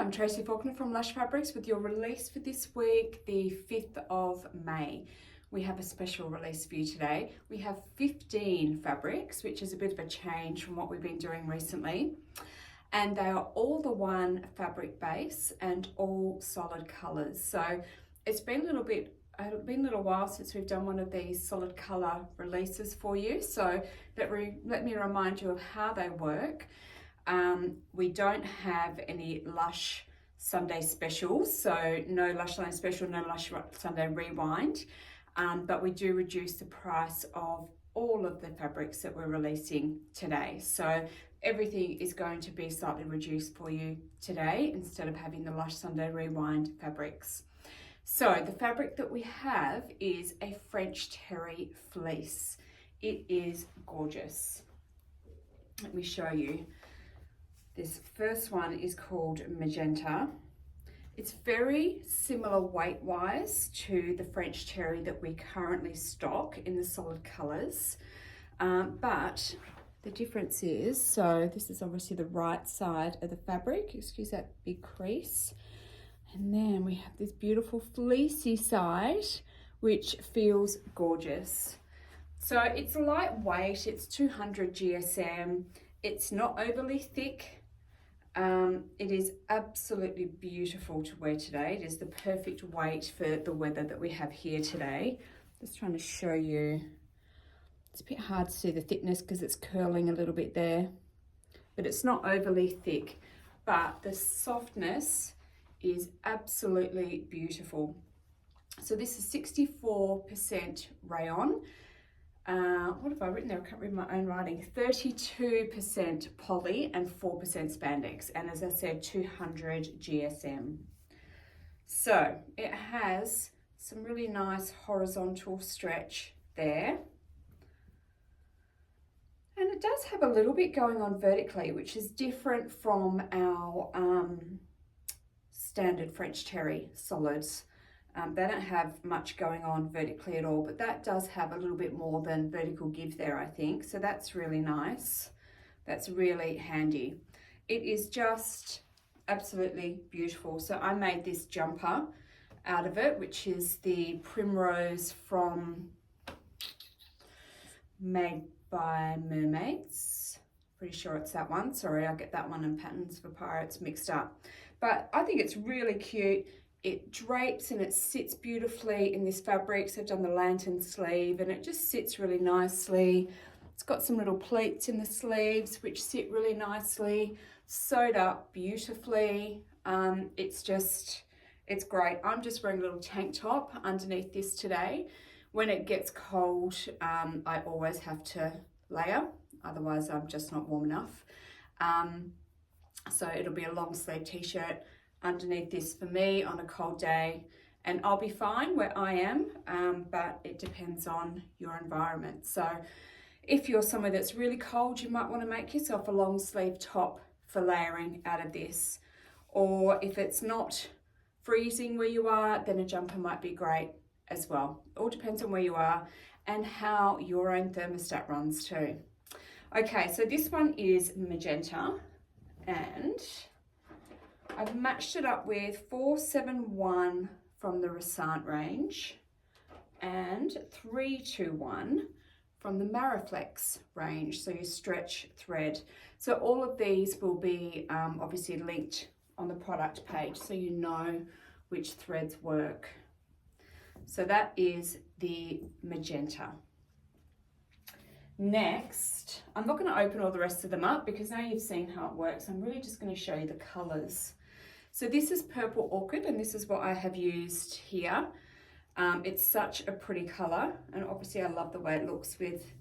I'm Tracy Faulkner from Lush Fabrics with your release for this week, the 5th of May. We have a special release for you today. We have 15 fabrics, which is a bit of a change from what we've been doing recently. And they are all the one fabric base and all solid colours. So it's been a little while since we've done one of these solid colour releases for you. So let me remind you of how they work. We don't have any Lush Sunday specials, so no Lush Sunday special, no Lush Sunday rewind, but we do reduce the price of all of the fabrics that we're releasing today. So everything is going to be slightly reduced for you today instead of having the Lush Sunday rewind fabrics. So the fabric that we have is a French terry fleece. It is gorgeous. Let me show you. This first one is called Magenta. It's very similar weight-wise to the French terry that we currently stock in the solid colours, but the difference is, so this is obviously the right side of the fabric, excuse that big crease, and then we have this beautiful fleecy side which feels gorgeous. So it's lightweight, it's 200 GSM, it's not overly thick. It is absolutely beautiful to wear today. It is the perfect weight for the weather that we have here today. Just trying to show you. It's a bit hard to see the thickness because it's curling a little bit there, but it's not overly thick. But the softness is absolutely beautiful. So this is 64% rayon. What have I written there? I can't read my own writing. 32% poly and 4% spandex. And as I said, 200 GSM. So it has some really nice horizontal stretch there. And it does have a little bit going on vertically, which is different from our standard French terry solids. They don't have much going on vertically at all, but that does have a little bit more than vertical give there, I think. So that's really nice. That's really handy. It is just absolutely beautiful. So I made this jumper out of it, which is the Primrose from Made by Mermaids. Pretty sure it's that one. Sorry, I get that one and Patterns for Pirates mixed up. But I think it's really cute. It drapes and it sits beautifully in this fabric. So I've done the lantern sleeve and it just sits really nicely. It's got some little pleats in the sleeves which sit really nicely, sewed up beautifully. It's great. I'm just wearing a little tank top underneath this today. When it gets cold, I always have to layer, otherwise I'm just not warm enough. So it'll be a long sleeve t-shirt underneath this for me on a cold day, and I'll be fine where I am, but it depends on your environment. So if you're somewhere that's really cold, you might want to make yourself a long sleeve top for layering out of this, or if it's not freezing where you are, then a jumper might be great as well. It all depends on where you are and how your own thermostat runs too. Okay, so this one is Magenta, and I've matched it up with 471 from the Resant range and 321 from the Mariflex range, so your stretch thread. So all of these will be obviously linked on the product page so you know which threads work. So that is the Magenta. Next, I'm not going to open all the rest of them up because now you've seen how it works. I'm really just going to show you the colours. So this is Purple Orchid, and this is what I have used here. It's such a pretty colour, and obviously I love the way it looks with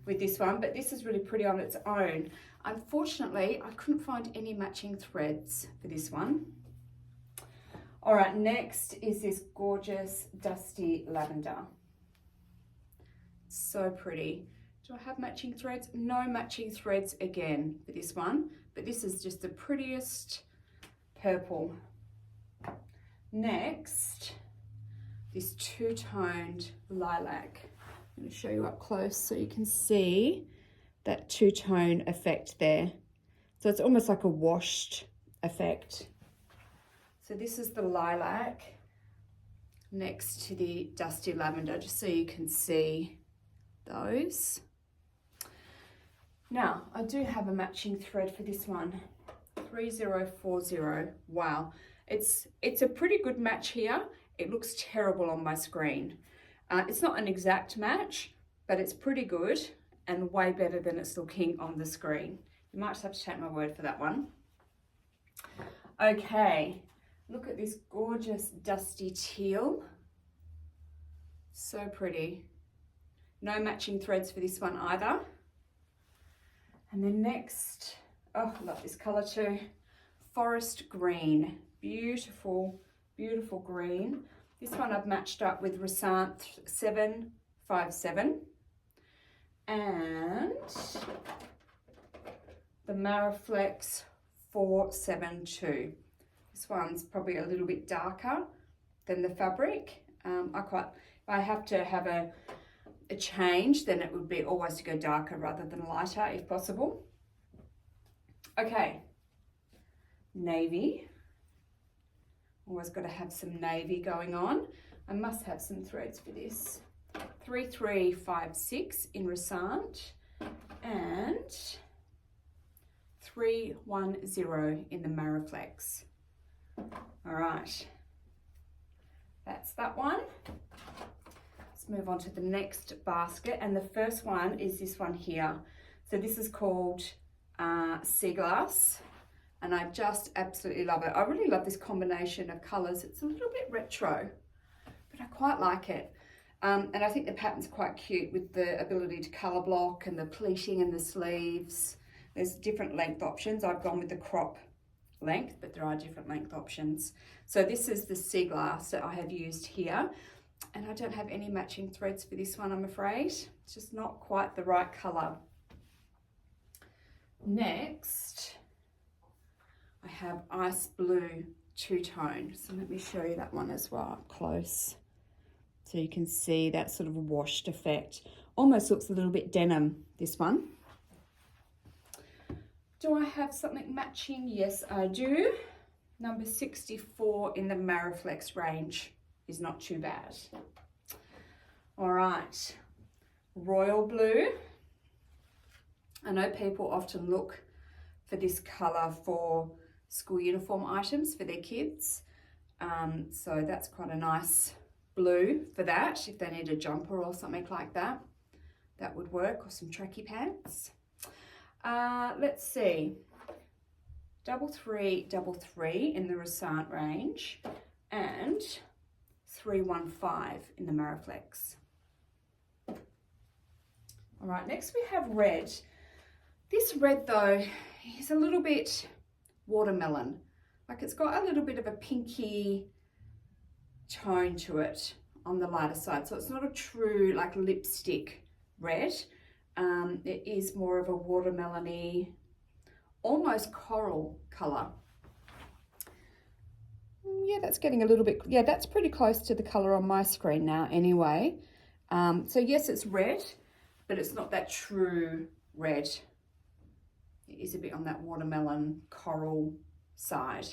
this one, but this is really pretty on its own. Unfortunately, I couldn't find any matching threads for this one. All right, next is this gorgeous Dusty Lavender. So pretty. Do I have matching threads? No matching threads again for this one, but this is just the prettiest purple. Next, this two-toned lilac. I'm going to show you up close so you can see that two-tone effect there. So it's almost like a washed effect. So this is the lilac next to the dusty lavender, just so you can see those. Now, I do have a matching thread for this one, 3040. Wow, it's a pretty good match here. It looks terrible on my screen. It's not an exact match, but it's pretty good and way better than it's looking on the screen. You might just have to take my word for that one. Okay, look at this gorgeous dusty teal. So pretty. No matching threads for this one either. And then next, oh, I love this color too. Forest green, beautiful, beautiful green. This one I've matched up with Resant 757 and the Maraflex 472. This one's probably a little bit darker than the fabric. If I have to have a change, then it would be always to go darker rather than lighter if possible. Okay, navy. Always got to have some navy going on. I must have some threads for this. 3356 in Resant and 310 in the Maraflex. All right, that's that one. Let's move on to the next basket, and the first one is this one here. So this is called Sea Glass, and I just absolutely love it. I really love this combination of colours. It's a little bit retro, but I quite like it. And I think the pattern's quite cute with the ability to colour block and the pleating and the sleeves. There's different length options. I've gone with the crop length, but there are different length options. So this is the Sea Glass that I have used here. And I don't have any matching threads for this one, I'm afraid. It's just not quite the right colour. Next, I have Ice Blue two-tone. So let me show you that one as well up close. So you can see that sort of washed effect. Almost looks a little bit denim, this one. Do I have something matching? Yes, I do. Number 64 in the Maraflex range is not too bad. All right, royal blue. I know people often look for this colour for school uniform items for their kids. So that's quite a nice blue for that. If they need a jumper or something like that, that would work, or some tracky pants. Let's see, 3333 in the Resant range and 315 in the Maraflex. All right, next we have red. This red though is a little bit watermelon. Like it's got a little bit of a pinky tone to it on the lighter side. So it's not a true like lipstick red. It is more of a watermelony, almost coral colour. Yeah, that's getting a little bit, yeah, that's pretty close to the colour on my screen now anyway. So yes, it's red, but it's not that true red. It is a bit on that watermelon coral side.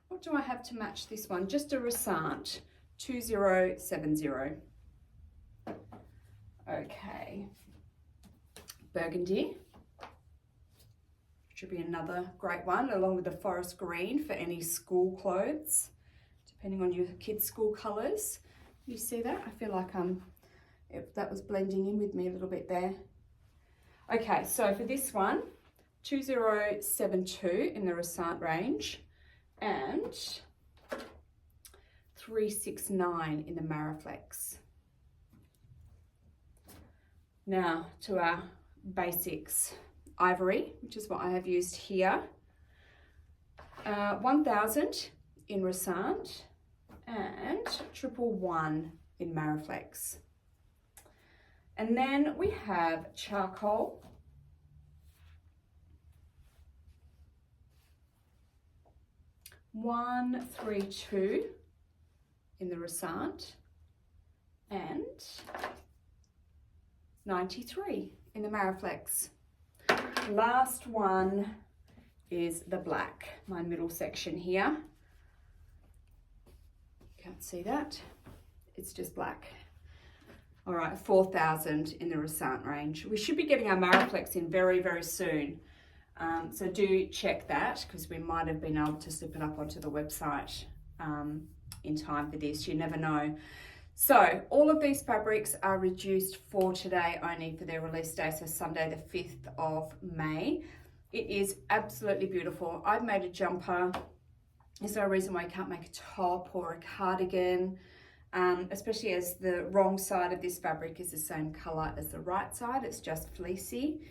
What do I have to match this one? Just a Resant 2070. Okay. Burgundy. Should be another great one, along with the forest green for any school clothes, depending on your kids' school colours. You see that? I feel like that was blending in with me a little bit there. Okay, so for this one, 2072 in the Resant range and 369 in the Maraflex. Now to our basics. Ivory, which is what I have used here. 1000 in Resant and 111 in Maraflex. And then we have charcoal. $132 in the Resant and 93 in the Maraflex. Last one is the black, my middle section here. can't see that. It's just black. All right, 4,000 in the Resant range. We should be getting our Mariflex in very, very soon. So do check that, because we might have been able to slip it up onto the website in time for this. You never know. So all of these fabrics are reduced for today only for their release day, so Sunday the 5th of May. It is absolutely beautiful. I've made a jumper. There's no reason why I can't make a top or a cardigan, especially as the wrong side of this fabric is the same color as the right side. It's just fleecy.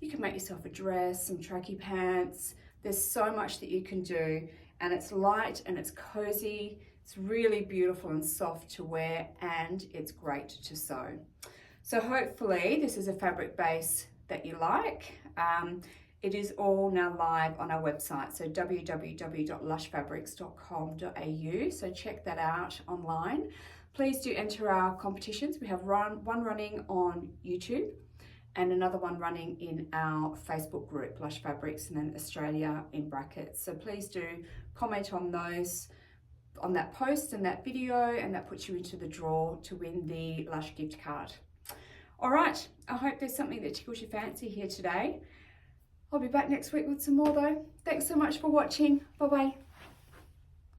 You can make yourself a dress, some tracky pants. There's so much that you can do, and it's light and it's cozy. It's really beautiful and soft to wear, and it's great to sew. So hopefully this is a fabric base that you like. It is all now live on our website, so www.lushfabrics.com.au. So check that out online. Please do enter our competitions. We have one running on YouTube and another one running in our Facebook group, Lush Fabrics, and then Australia in brackets. So please do comment on those, on that post and that video, and that puts you into the draw to win the Lush gift card. All right, I hope there's something that tickles your fancy here today. I'll be back next week with some more though. Thanks so much for watching. Bye-bye.